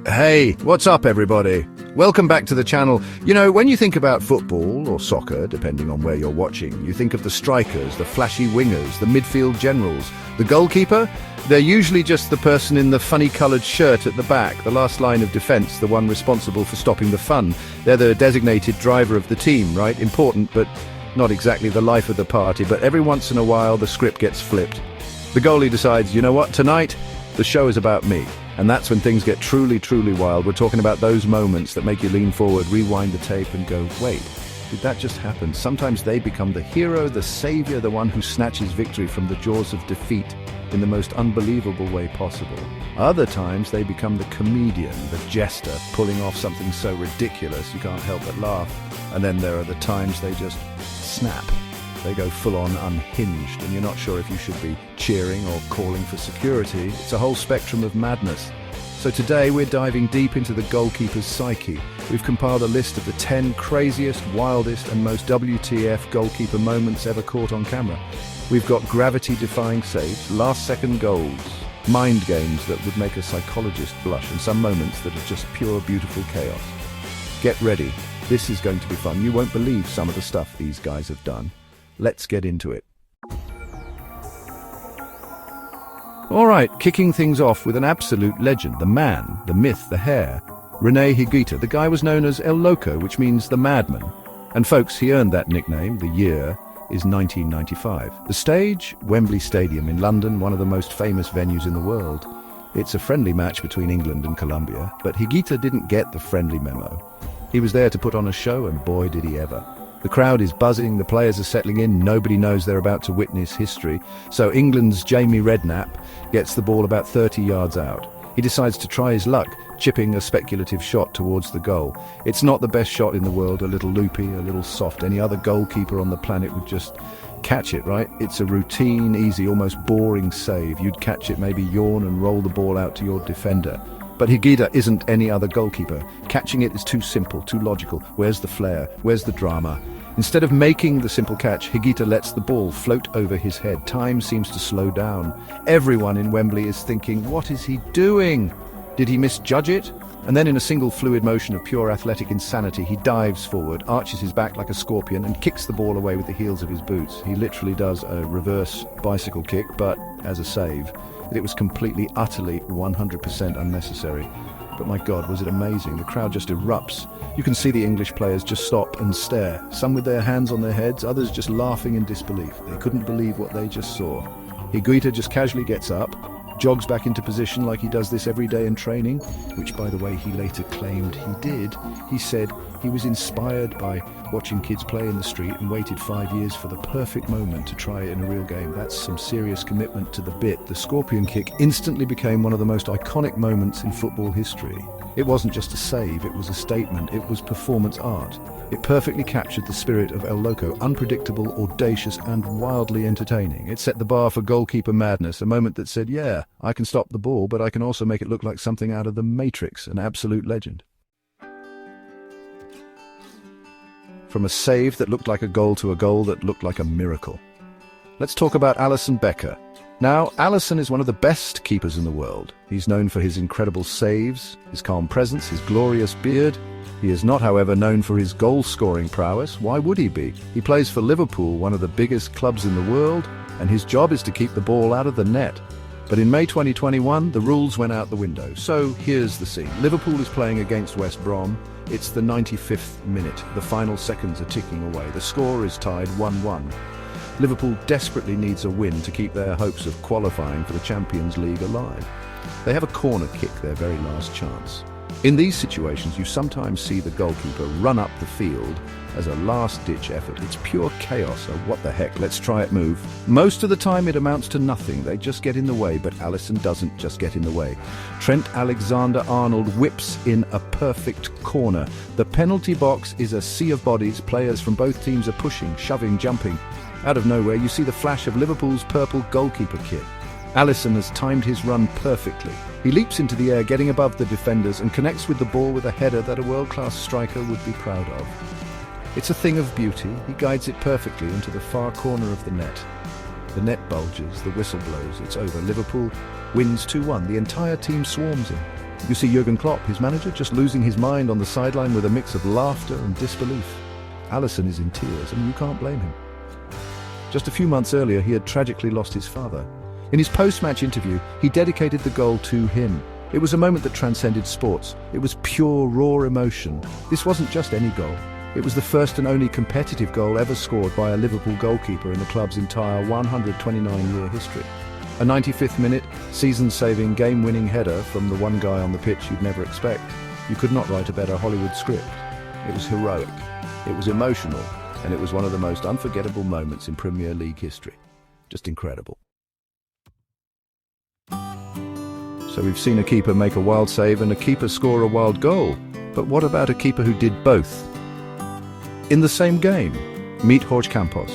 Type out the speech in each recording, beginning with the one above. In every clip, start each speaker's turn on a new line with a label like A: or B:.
A: Hey, what's up everybody? Welcome back to the channel. You know, when you think about football or soccer, depending on where you're watching, you think of the strikers, the flashy wingers, the midfield generals. The goalkeeper? They're usually just the person in the funny-coloured shirt at the back, the last line of defence, the one responsible for stopping the fun. They're the designated driver of the team, right? Important, but not exactly the life of the party. But every once in a while, the script gets flipped. The goalie decides, you know what, tonight, the show is about me. And that's when things get truly, truly wild. We're talking about those moments that make you lean forward, rewind the tape and go, wait, did that just happen? Sometimes they become the hero, the savior, the one who snatches victory from the jaws of defeat in the most unbelievable way possible. Other times they become the comedian, the jester, pulling off something so ridiculous you can't help but laugh. And then there are the times they just snap. They go full-on unhinged, and you're not sure if you should be cheering or calling for security. It's a whole spectrum of madness. So today we're diving deep into the goalkeeper's psyche. We've compiled a list of the 10 craziest, wildest and most WTF goalkeeper moments ever caught on camera. We've got gravity-defying saves, last-second goals, mind games that would make a psychologist blush, and some moments that are just pure, beautiful chaos. Get ready. This is going to be fun. You won't believe some of the stuff these guys have done. Let's get into it. All right, kicking things off with an absolute legend, the man, the myth, the hair, René Higuita. The guy was known as El Loco, which means the madman. And folks, he earned that nickname. The year is 1995. The stage, Wembley Stadium in London, one of the most famous venues in the world. It's a friendly match between England and Colombia, but Higuita didn't get the friendly memo. He was there to put on a show, and boy did he ever. The crowd is buzzing, the players are settling in, nobody knows they're about to witness history. So England's Jamie Redknapp gets the ball about 30 yards out. He decides to try his luck, chipping a speculative shot towards the goal. It's not the best shot in the world, a little loopy, a little soft. Any other goalkeeper on the planet would just catch it, right? It's a routine, easy, almost boring save. You'd catch it, maybe yawn and roll the ball out to your defender. But Higuita isn't any other goalkeeper. Catching it is too simple, too logical. Where's the flair? Where's the drama? Instead of making the simple catch, Higuita lets the ball float over his head. Time seems to slow down. Everyone in Wembley is thinking, what is he doing? Did he misjudge it? And then in a single fluid motion of pure athletic insanity, he dives forward, arches his back like a scorpion, and kicks the ball away with the heels of his boots. He literally does a reverse bicycle kick, but as a save. It was completely, utterly, 100% unnecessary. But my God, was it amazing. The crowd just erupts. You can see the English players just stop and stare, some with their hands on their heads, others just laughing in disbelief. They couldn't believe what they just saw. Higuita just casually gets up, jogs back into position like he does this every day in training, which, by the way, he later claimed he did. He said he was inspired by watching kids play in the street and waited 5 years for the perfect moment to try it in a real game. That's some serious commitment to the bit. The scorpion kick instantly became one of the most iconic moments in football history. It wasn't just a save, it was a statement, it was performance art. It perfectly captured the spirit of El Loco, unpredictable, audacious and wildly entertaining. It set the bar for goalkeeper madness, a moment that said, yeah, I can stop the ball, but I can also make it look like something out of the Matrix, an absolute legend. From a save that looked like a goal to a goal that looked like a miracle. Let's talk about Alisson Becker. Now, Alisson is one of the best keepers in the world. He's known for his incredible saves, his calm presence, his glorious beard. He is not, however, known for his goal-scoring prowess. Why would he be? He plays for Liverpool, one of the biggest clubs in the world, and his job is to keep the ball out of the net. But in May 2021, the rules went out the window. So here's the scene. Liverpool is playing against West Brom. It's the 95th minute. The final seconds are ticking away. The score is tied 1-1. Liverpool desperately needs a win to keep their hopes of qualifying for the Champions League alive. They have a corner kick, their very last chance. In these situations, you sometimes see the goalkeeper run up the field as a last-ditch effort. It's pure chaos, so what the heck, let's try it move. Most of the time it amounts to nothing. They just get in the way, but Alisson doesn't just get in the way. Trent Alexander-Arnold whips in a perfect corner. The penalty box is a sea of bodies. Players from both teams are pushing, shoving, jumping. Out of nowhere, you see the flash of Liverpool's purple goalkeeper kit. Alisson has timed his run perfectly. He leaps into the air, getting above the defenders, and connects with the ball with a header that a world-class striker would be proud of. It's a thing of beauty. He guides it perfectly into the far corner of the net. The net bulges, the whistle blows, it's over. Liverpool wins 2-1. The entire team swarms him. You see Jurgen Klopp, his manager, just losing his mind on the sideline with a mix of laughter and disbelief. Alisson is in tears, and you can't blame him. Just a few months earlier, he had tragically lost his father. In his post-match interview, he dedicated the goal to him. It was a moment that transcended sports. It was pure, raw emotion. This wasn't just any goal. It was the first and only competitive goal ever scored by a Liverpool goalkeeper in the club's entire 129-year history. A 95th minute, season-saving, game-winning header from the one guy on the pitch you'd never expect. You could not write a better Hollywood script. It was heroic, it was emotional, and it was one of the most unforgettable moments in Premier League history. Just incredible. So we've seen a keeper make a wild save and a keeper score a wild goal. But what about a keeper who did both? In the same game, meet Jorge Campos.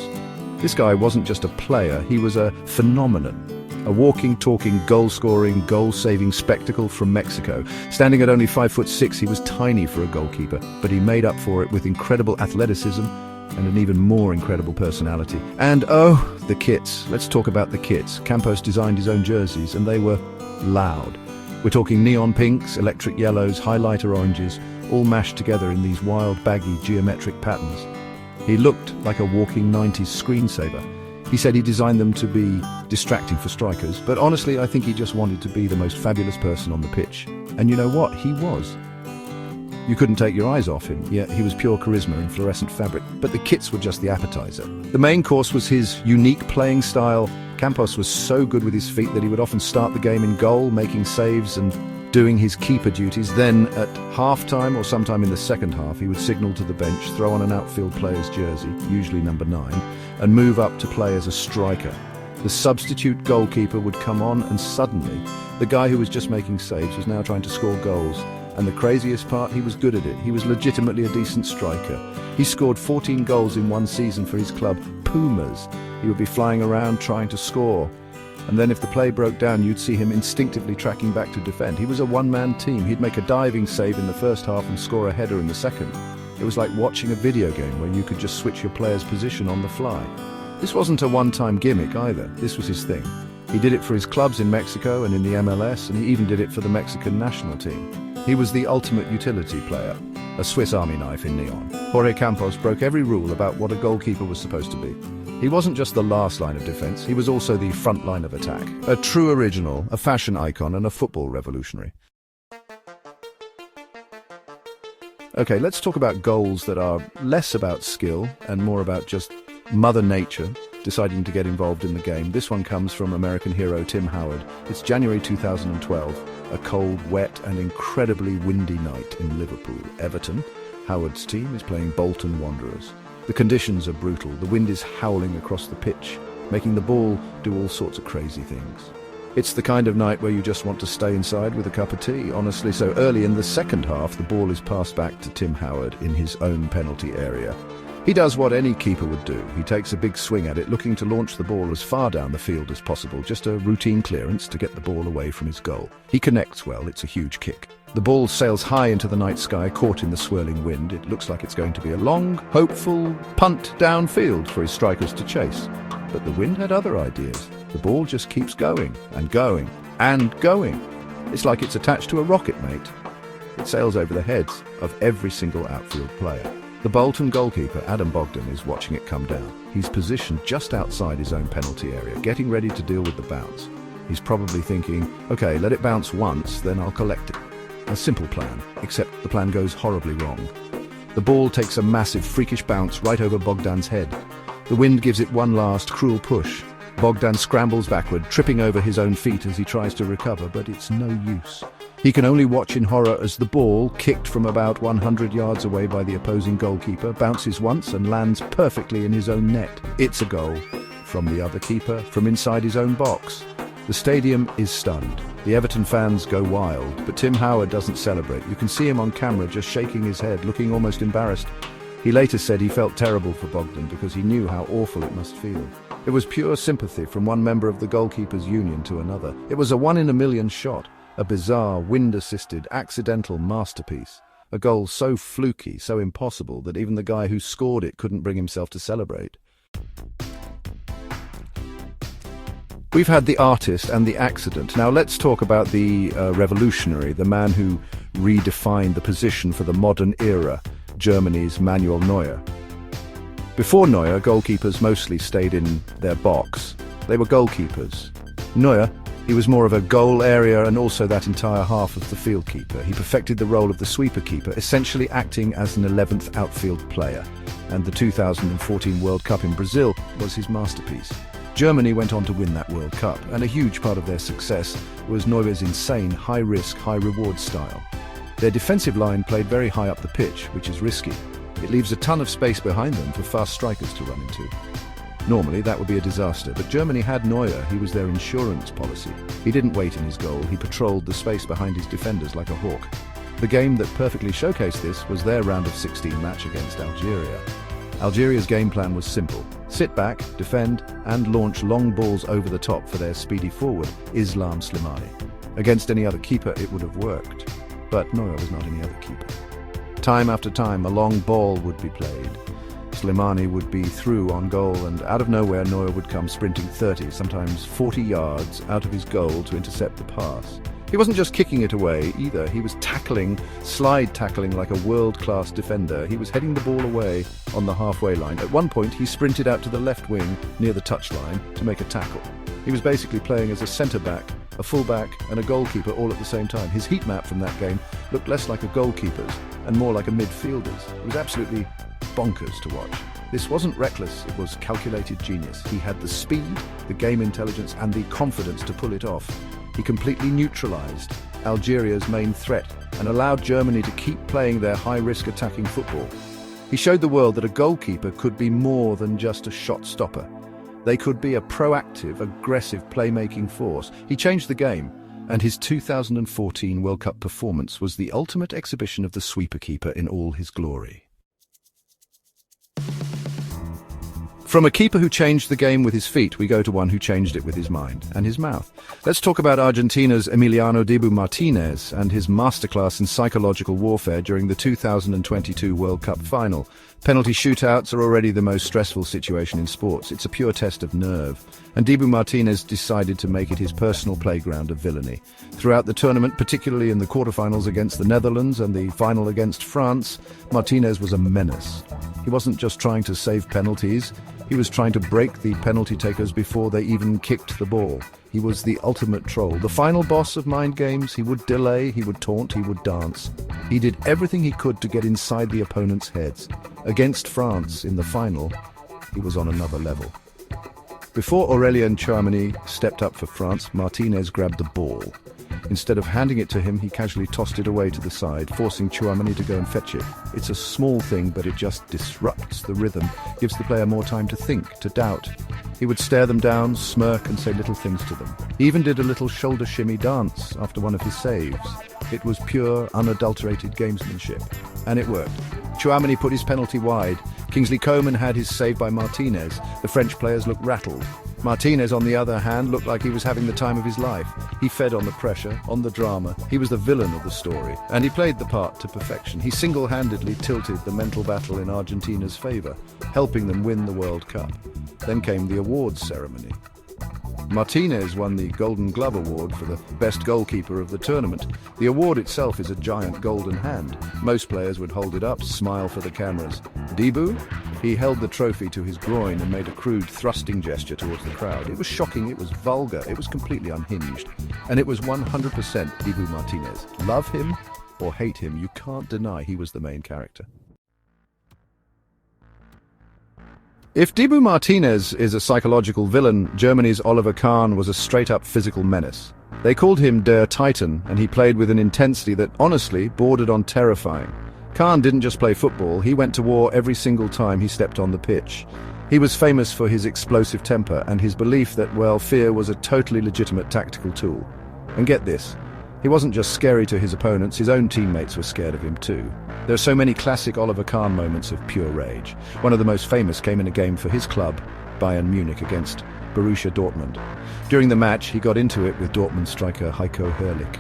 A: This guy wasn't just a player, he was a phenomenon. A walking, talking, goal-scoring, goal-saving spectacle from Mexico. Standing at only 5'6", he was tiny for a goalkeeper, but he made up for it with incredible athleticism and an even more incredible personality. And oh, the kits. Let's talk about the kits. Campos designed his own jerseys, and they were loud. We're talking neon pinks, electric yellows, highlighter oranges, all mashed together in these wild, baggy, geometric patterns. He looked like a walking 90s screensaver. He said he designed them to be distracting for strikers, but honestly, I think he just wanted to be the most fabulous person on the pitch. And you know what? He was. You couldn't take your eyes off him, yet he was pure charisma in fluorescent fabric. But the kits were just the appetizer. The main course was his unique playing style. Campos was so good with his feet that he would often start the game in goal, making saves and doing his keeper duties. Then, at half-time or sometime in the second half, he would signal to the bench, throw on an outfield player's jersey, usually number 9, and move up to play as a striker. The substitute goalkeeper would come on, and suddenly, the guy who was just making saves was now trying to score goals. And the craziest part, he was good at it. He was legitimately a decent striker. He scored 14 goals in one season for his club, Pumas. He would be flying around trying to score. And then if the play broke down, you'd see him instinctively tracking back to defend. He was a one-man team. He'd make a diving save in the first half and score a header in the second. It was like watching a video game where you could just switch your player's position on the fly. This wasn't a one-time gimmick either. This was his thing. He did it for his clubs in Mexico and in the MLS, and he even did it for the Mexican national team. He was the ultimate utility player, a Swiss Army knife in neon. Jorge Campos broke every rule about what a goalkeeper was supposed to be. He wasn't just the last line of defense, he was also the front line of attack. A true original, a fashion icon, and a football revolutionary. Okay, let's talk about goals that are less about skill and more about just Mother Nature deciding to get involved in the game. This one comes from American hero Tim Howard. It's January 2012, a cold, wet and incredibly windy night in Liverpool. Everton, Howard's team, is playing Bolton Wanderers. The conditions are brutal. The wind is howling across the pitch, making the ball do all sorts of crazy things. It's the kind of night where you just want to stay inside with a cup of tea, honestly. So early in the second half, the ball is passed back to Tim Howard in his own penalty area. He does what any keeper would do. He takes a big swing at it, looking to launch the ball as far down the field as possible, just a routine clearance to get the ball away from his goal. He connects well, it's a huge kick. The ball sails high into the night sky, caught in the swirling wind. It looks like it's going to be a long, hopeful punt downfield for his strikers to chase. But the wind had other ideas. The ball just keeps going and going and going. It's like it's attached to a rocket, mate. It sails over the heads of every single outfield player. The Bolton goalkeeper, Adam Bogdan, is watching it come down. He's positioned just outside his own penalty area, getting ready to deal with the bounce. He's probably thinking, okay, let it bounce once, then I'll collect it. A simple plan, except the plan goes horribly wrong. The ball takes a massive, freakish bounce right over Bogdan's head. The wind gives it one last, cruel push. Bogdan scrambles backward, tripping over his own feet as he tries to recover, but it's no use. He can only watch in horror as the ball, kicked from about 100 yards away by the opposing goalkeeper, bounces once and lands perfectly in his own net. It's a goal. From the other keeper, from inside his own box. The stadium is stunned. The Everton fans go wild, but Tim Howard doesn't celebrate. You can see him on camera just shaking his head, looking almost embarrassed. He later said he felt terrible for Bogdan because he knew how awful it must feel. It was pure sympathy from one member of the goalkeepers' union to another. It was a one-in-a-million shot, a bizarre, wind-assisted, accidental masterpiece. A goal so fluky, so impossible that even the guy who scored it couldn't bring himself to celebrate. We've had the artist and the accident. Now let's talk about the revolutionary, the man who redefined the position for the modern era, Germany's Manuel Neuer. Before Neuer, goalkeepers mostly stayed in their box. They were goalkeepers. Neuer, he was more of a goal area and also that entire half of the field keeper. He perfected the role of the sweeper keeper, essentially acting as an 11th outfield player. And the 2014 World Cup in Brazil was his masterpiece. Germany went on to win that World Cup, and a huge part of their success was Neuer's insane, high-risk, high-reward style. Their defensive line played very high up the pitch, which is risky. It leaves a ton of space behind them for fast strikers to run into. Normally, that would be a disaster, but Germany had Neuer. He was their insurance policy. He didn't wait in his goal. He patrolled the space behind his defenders like a hawk. The game that perfectly showcased this was their round of 16 match against Algeria. Algeria's game plan was simple. Sit back, defend, and launch long balls over the top for their speedy forward, Islam Slimani. Against any other keeper, it would have worked. But Neuer was not any other keeper. Time after time, a long ball would be played. Slimani would be through on goal, and out of nowhere, Neuer would come sprinting 30, sometimes 40 yards out of his goal to intercept the pass. He wasn't just kicking it away either. He was tackling, slide tackling like a world-class defender. He was heading the ball away on the halfway line. At one point, he sprinted out to the left wing near the touchline to make a tackle. He was basically playing as a centre-back, a full-back and a goalkeeper all at the same time. His heat map from that game looked less like a goalkeeper's and more like a midfielder's. It was absolutely bonkers to watch. This wasn't reckless, it was calculated genius. He had the speed, the game intelligence and the confidence to pull it off. He completely neutralised Algeria's main threat and allowed Germany to keep playing their high-risk attacking football. He showed the world that a goalkeeper could be more than just a shot stopper. They could be a proactive, aggressive playmaking force. He changed the game, and his 2014 World Cup performance was the ultimate exhibition of the sweeper keeper in all his glory. From a keeper who changed the game with his feet, we go to one who changed it with his mind and his mouth. Let's talk about Argentina's Emiliano Martínez and his masterclass in psychological warfare during the 2022 World Cup final. Penalty shootouts are already the most stressful situation in sports. It's a pure test of nerve. And Dibu Martínez decided to make it his personal playground of villainy. Throughout the tournament, particularly in the quarterfinals against the Netherlands and the final against France, Martínez was a menace. He wasn't just trying to save penalties, he was trying to break the penalty takers before they even kicked the ball. He was the ultimate troll, the final boss of mind games. He would delay, he would taunt, he would dance. He did everything he could to get inside the opponent's heads. Against France in the final, he was on another level. Before Aurélien Tchouaméni stepped up for France, Martínez grabbed the ball. Instead of handing it to him, he casually tossed it away to the side, forcing Tchouaméni to go and fetch it. It's a small thing, but it just disrupts the rhythm, gives the player more time to think, to doubt. He would stare them down, smirk and say little things to them. He even did a little shoulder shimmy dance after one of his saves. It was pure, unadulterated gamesmanship. And it worked. Tchouaméni put his penalty wide. Kingsley Coman had his save by Martínez. The French players looked rattled. Martínez, on the other hand, looked like he was having the time of his life. He fed on the pressure, on the drama. He was the villain of the story, and he played the part to perfection. He single-handedly tilted the mental battle in Argentina's favour, helping them win the World Cup. Then came the awards ceremony. Martínez won the Golden Glove Award for the best goalkeeper of the tournament. The award itself is a giant golden hand. Most players would hold it up, smile for the cameras. Dibu? He held the trophy to his groin and made a crude thrusting gesture towards the crowd. It was shocking, it was vulgar, it was completely unhinged. And it was 100% Dibu Martínez. Love him or hate him, you can't deny he was the main character. If Dibu Martínez is a psychological villain, Germany's Oliver Kahn was a straight-up physical menace. They called him Der Titan, and he played with an intensity that honestly bordered on terrifying. Kahn didn't just play football, he went to war every single time he stepped on the pitch. He was famous for his explosive temper and his belief that, well, fear was a totally legitimate tactical tool. And get this, he wasn't just scary to his opponents, his own teammates were scared of him too. There are so many classic Oliver Kahn moments of pure rage. One of the most famous came in a game for his club, Bayern Munich, against Borussia Dortmund. During the match, he got into it with Dortmund striker Heiko Herrlich.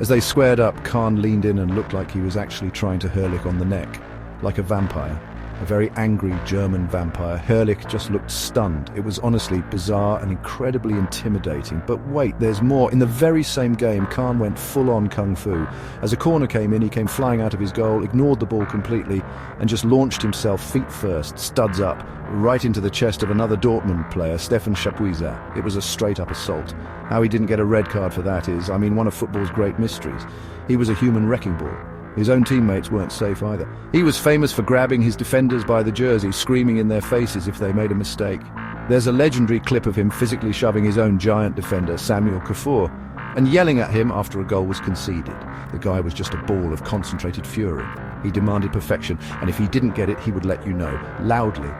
A: As they squared up, Kahn leaned in and looked like he was actually trying to Herrlich on the neck, like a vampire. a very angry German vampire. Herrlich just looked stunned. It was honestly bizarre and incredibly intimidating. But wait, there's more. In the very same game, Kahn went full-on kung fu. As a corner came in, he came flying out of his goal, ignored the ball completely, and just launched himself feet first, studs up, right into the chest of another Dortmund player, Stefan Chapuisat. It was a straight-up assault. How he didn't get a red card for that is, one of football's great mysteries. He was a human wrecking ball. His own teammates weren't safe either. He was famous for grabbing his defenders by the jersey, screaming in their faces if they made a mistake. There's a legendary clip of him physically shoving his own giant defender, Samuel Kaffour, and yelling at him after a goal was conceded. The guy was just a ball of concentrated fury. He demanded perfection, and if he didn't get it, he would let you know, loudly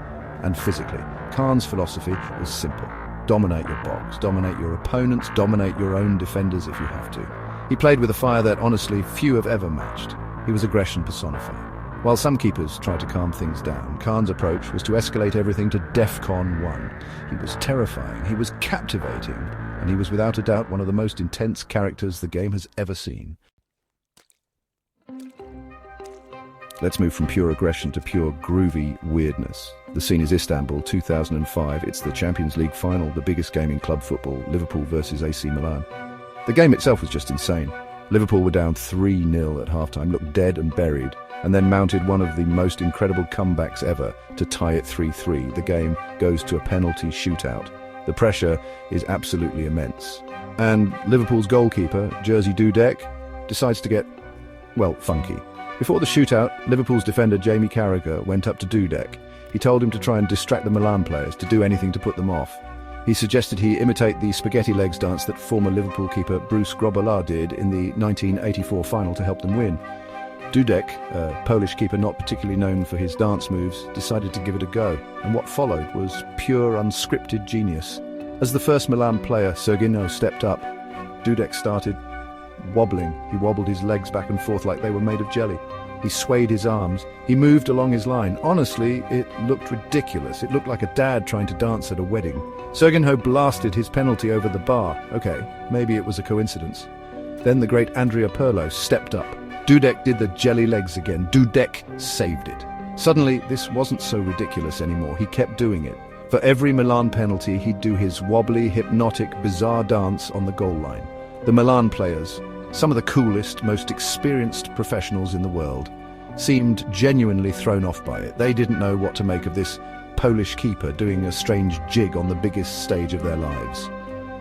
A: and physically. Kahn's philosophy was simple. Dominate your box, dominate your opponents, dominate your own defenders if you have to. He played with a fire that, honestly, few have ever matched. He was aggression personified. While some keepers tried to calm things down, Kahn's approach was to escalate everything to DEFCON 1. He was terrifying, he was captivating, and he was without a doubt one of the most intense characters the game has ever seen. Let's move from pure aggression to pure groovy weirdness. The scene is Istanbul, 2005. It's the Champions League final, the biggest game in club football, Liverpool versus AC Milan. The game itself was just insane. Liverpool were down 3-0 at halftime, looked dead and buried, and then mounted one of the most incredible comebacks ever to tie it 3-3. The game goes to a penalty shootout. The pressure is absolutely immense. And Liverpool's goalkeeper, Jerzy Dudek, decides to get, funky. Before the shootout, Liverpool's defender Jamie Carragher went up to Dudek. He told him to try and distract the Milan players, to do anything to put them off. He suggested he imitate the spaghetti legs dance that former Liverpool keeper Bruce Grobbelaar did in the 1984 final to help them win. Dudek, a Polish keeper not particularly known for his dance moves, decided to give it a go, and what followed was pure unscripted genius. As the first Milan player, Serginho, stepped up, Dudek started wobbling. He wobbled his legs back and forth like they were made of jelly. He swayed his arms. He moved along his line. Honestly, it looked ridiculous. It looked like a dad trying to dance at a wedding. Serginho blasted his penalty over the bar. Okay, maybe it was a coincidence. Then the great Andrea Pirlo stepped up. Dudek did the jelly legs again. Dudek saved it. Suddenly, this wasn't so ridiculous anymore. He kept doing it. For every Milan penalty, he'd do his wobbly, hypnotic, bizarre dance on the goal line. The Milan players, some of the coolest, most experienced professionals in the world, seemed genuinely thrown off by it. They didn't know what to make of this Polish keeper doing a strange jig on the biggest stage of their lives.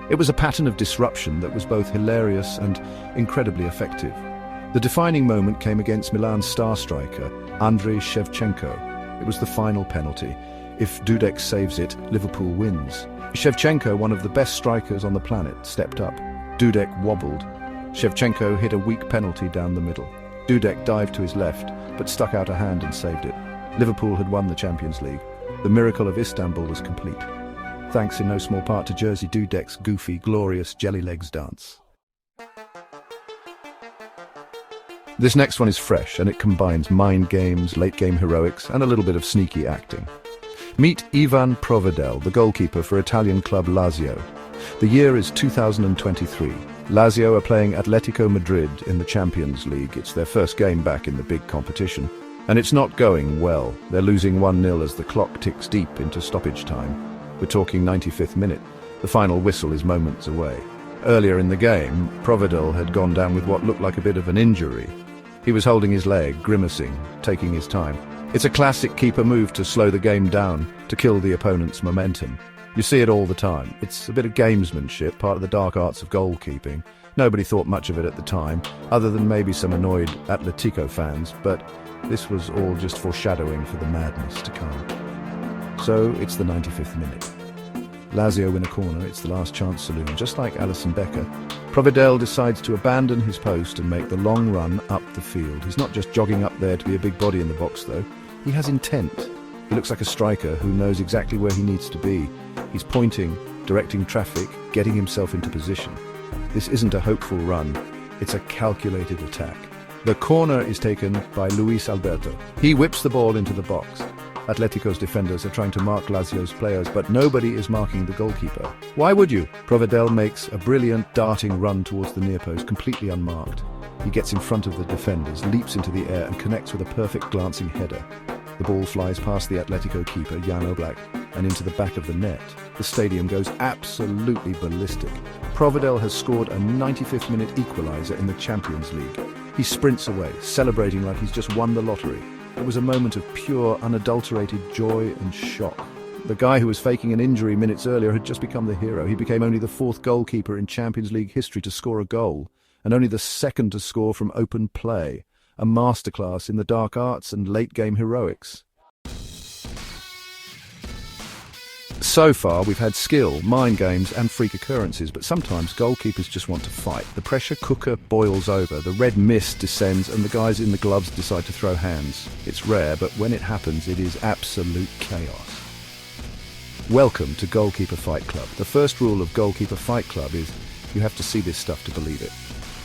A: It was a pattern of disruption that was both hilarious and incredibly effective. The defining moment came against Milan's star striker, Andriy Shevchenko. It was the final penalty. If Dudek saves it, Liverpool wins. Shevchenko, one of the best strikers on the planet, stepped up. Dudek wobbled. Shevchenko hit a weak penalty down the middle. Dudek dived to his left, but stuck out a hand and saved it. Liverpool had won the Champions League. The miracle of Istanbul was complete. Thanks in no small part to Jerzy Dudek's goofy, glorious jelly legs dance. This next one is fresh, and it combines mind games, late-game heroics, and a little bit of sneaky acting. Meet Ivan Provedel, the goalkeeper for Italian club Lazio. The year is 2023. Lazio are playing Atletico Madrid in the Champions League. It's their first game back in the big competition. And it's not going well. They're losing 1-0 as the clock ticks deep into stoppage time. We're talking 95th minute. The final whistle is moments away. Earlier in the game, Provedel had gone down with what looked like a bit of an injury. He was holding his leg, grimacing, taking his time. It's a classic keeper move to slow the game down, to kill the opponent's momentum. You see it all the time. It's a bit of gamesmanship, part of the dark arts of goalkeeping. Nobody thought much of it at the time, other than maybe some annoyed Atletico fans, but this was all just foreshadowing for the madness to come. So it's the 95th minute. Lazio win a corner, it's the last chance saloon. Just like Alisson Becker, Provedel decides to abandon his post and make the long run up the field. He's not just jogging up there to be a big body in the box, though. He has intent. He looks like a striker who knows exactly where he needs to be. He's pointing, directing traffic, getting himself into position. This isn't a hopeful run, it's a calculated attack. The corner is taken by Luis Alberto. He whips the ball into the box. Atletico's defenders are trying to mark Lazio's players, but nobody is marking the goalkeeper. Why would you? Provedel makes a brilliant darting run towards the near post, completely unmarked. He gets in front of the defenders, leaps into the air and connects with a perfect glancing header. The ball flies past the Atletico keeper, Jan Oblak, and into the back of the net. The stadium goes absolutely ballistic. Provedel has scored a 95th minute equaliser in the Champions League. He sprints away, celebrating like he's just won the lottery. It was a moment of pure, unadulterated joy and shock. The guy who was faking an injury minutes earlier had just become the hero. He became only the 4th goalkeeper in Champions League history to score a goal, and only the 2nd to score from open play. A masterclass in the dark arts and late-game heroics. So far, we've had skill, mind games and freak occurrences, but sometimes goalkeepers just want to fight. The pressure cooker boils over, the red mist descends, and the guys in the gloves decide to throw hands. It's rare, but when it happens, it is absolute chaos. Welcome to Goalkeeper Fight Club. The first rule of Goalkeeper Fight Club is you have to see this stuff to believe it.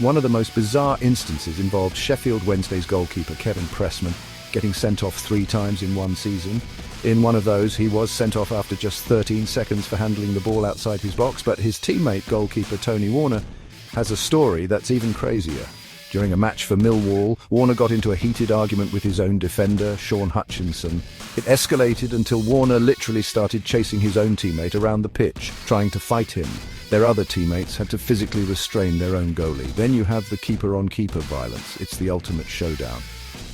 A: One of the most bizarre instances involved Sheffield Wednesday's goalkeeper Kevin Pressman getting sent off 3 times in one season. In one of those, he was sent off after just 13 seconds for handling the ball outside his box, but his teammate goalkeeper Tony Warner has a story that's even crazier. During a match for Millwall, Warner got into a heated argument with his own defender, Sean Hutchinson. It escalated until Warner literally started chasing his own teammate around the pitch, trying to fight him. Their other teammates had to physically restrain their own goalie. Then you have the keeper-on-keeper violence. It's the ultimate showdown.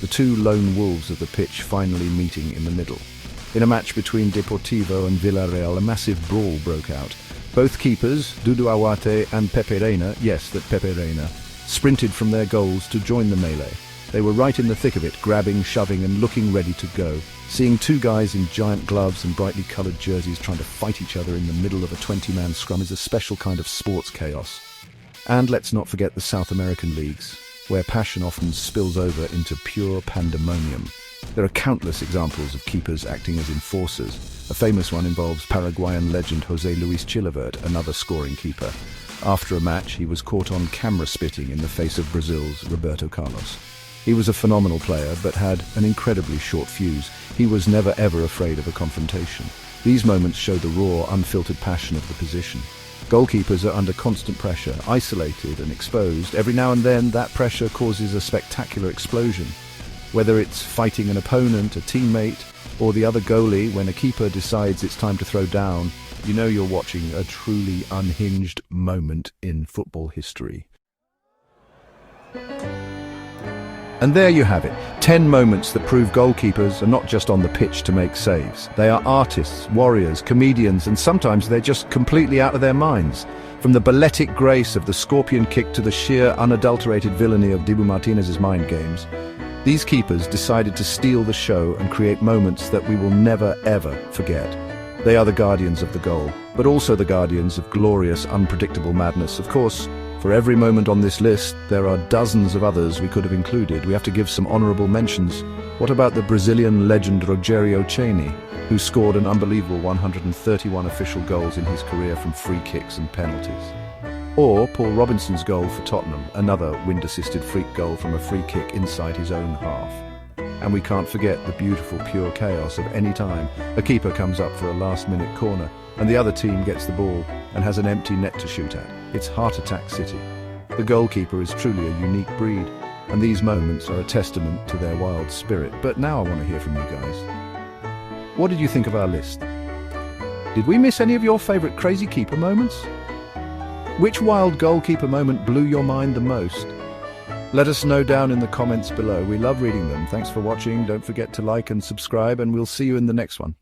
A: The 2 lone wolves of the pitch finally meeting in the middle. In a match between Deportivo and Villarreal, a massive brawl broke out. Both keepers, Dudu Awate and Pepe Reina, yes, that Pepe Reina, sprinted from their goals to join the melee. They were right in the thick of it, grabbing, shoving and looking ready to go. Seeing 2 guys in giant gloves and brightly coloured jerseys trying to fight each other in the middle of a 20-man scrum is a special kind of sports chaos. And let's not forget the South American leagues, where passion often spills over into pure pandemonium. There are countless examples of keepers acting as enforcers. A famous one involves Paraguayan legend José Luis Chilavert, another scoring keeper. After a match, he was caught on camera spitting in the face of Brazil's Roberto Carlos. He was a phenomenal player, but had an incredibly short fuse. He was never ever afraid of a confrontation. These moments show the raw, unfiltered passion of the position. Goalkeepers are under constant pressure, isolated and exposed. Every now and then, that pressure causes a spectacular explosion. Whether it's fighting an opponent, a teammate, or the other goalie, when a keeper decides it's time to throw down, you know you're watching a truly unhinged moment in football history. And there you have it, 10 moments that prove goalkeepers are not just on the pitch to make saves. They are artists, warriors, comedians, and sometimes they're just completely out of their minds. From the balletic grace of the scorpion kick to the sheer, unadulterated villainy of Dibu Martinez's mind games, these keepers decided to steal the show and create moments that we will never, ever forget. They are the guardians of the goal, but also the guardians of glorious, unpredictable madness. Of course, for every moment on this list, there are dozens of others we could have included. We have to give some honourable mentions. What about the Brazilian legend Rogério Ceni, who scored an unbelievable 131 official goals in his career from free kicks and penalties? Or Paul Robinson's goal for Tottenham, another wind-assisted freak goal from a free kick inside his own half. And we can't forget the beautiful, pure chaos of any time a keeper comes up for a last-minute corner and the other team gets the ball and has an empty net to shoot at. It's Heart Attack City. The goalkeeper is truly a unique breed, and these moments are a testament to their wild spirit. But now I want to hear from you guys. What did you think of our list? Did we miss any of your favourite crazy keeper moments? Which wild goalkeeper moment blew your mind the most? Let us know down in the comments below. We love reading them. Thanks for watching. Don't forget to like and subscribe, and we'll see you in the next one.